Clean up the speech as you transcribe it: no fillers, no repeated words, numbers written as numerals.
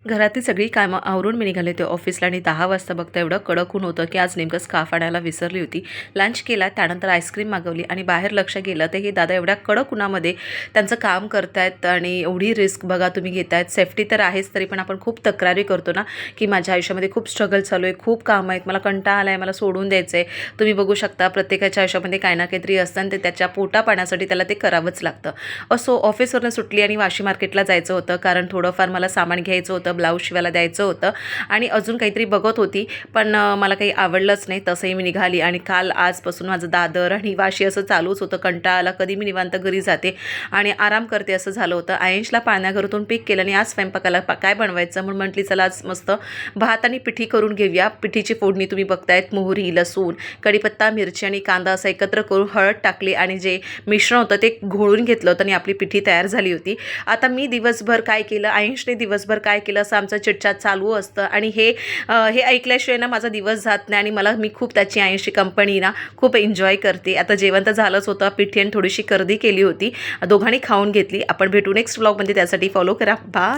घरातील सगळी कामं आवरून मी निघाले होते ऑफिसला आणि 10 वाजता बघता एवढं कडक ऊन होतं की आज नेमकं स्कार्फ आणायला विसरली होती. लंच केला, त्यानंतर आईस्क्रीम मागवली आणि बाहेर लक्ष गेलं तर हे दादा एवढ्या कडक उन्हामध्ये त्यांचं काम करतायत आणि एवढी रिस्क बघा तुम्ही घेतायत. सेफ्टी तर आहेच, तरी पण आपण खूप तक्रारी करतो ना की माझ्या आयुष्यामध्ये खूप स्ट्रगल चालू आहे, खूप कामं आहेत, मला कंटाळा आला आहे, मला सोडून द्यायचं आहे. तुम्ही बघू शकता प्रत्येकाच्या आयुष्यामध्ये काही ना काहीतरी असतं आणि ते त्याच्या पोटा पाण्यासाठी त्याला ते करावंच लागतं. असो, ऑफिसवरनं सुटली आणि वाशी मार्केटला जायचं होतं कारण थोडंफार मला सामान घ्यायचं होतं, ब्लाऊज शिवायला द्यायचं होतं आणि अजून काहीतरी बघत होती. पण मला काही आवडलंच नाही. तसंही मी निघाली आणि काल आजपासून माझं दादर आणि वाशी असं चालूच होतं. कंटाळा आला, कधी मी निवांत घरी जाते आणि आराम करते असं झालं होतं. आयंशला पाळण्याघरातून पिक केलं आणि आज स्वयंपाकाला काय बनवायचं म्हणून म्हटली चला आज मस्त भात आणि पिठी करून घेऊया. पिठीची फोडणी तुम्ही बघतायत, मोहरी, लसूण, कढीपत्ता, मिरची आणि कांदा असं एकत्र करून हळद टाकली आणि जे मिश्रण होतं ते घोळून घेतलं होतं आणि आपली पिठी तयार झाली होती. आता मी दिवसभर काय केलं, आयंशने दिवसभर काय केलं असं आमचं चिटचाट चालू असतं आणि हे ऐकल्याशिवाय ना माझा दिवस जात नाही आणि मी खूप त्याची आयंशची कंपनी ना खूप एन्जॉय करते. आता जेवण तर झालंच होतं, पिठी आणि थोडीशी कर्दी केली होती, दोघांनी खाऊन घेतली. आपण भेटू नेक्स्ट व्लॉगमध्ये, त्यासाठी फॉलो करा. बाय.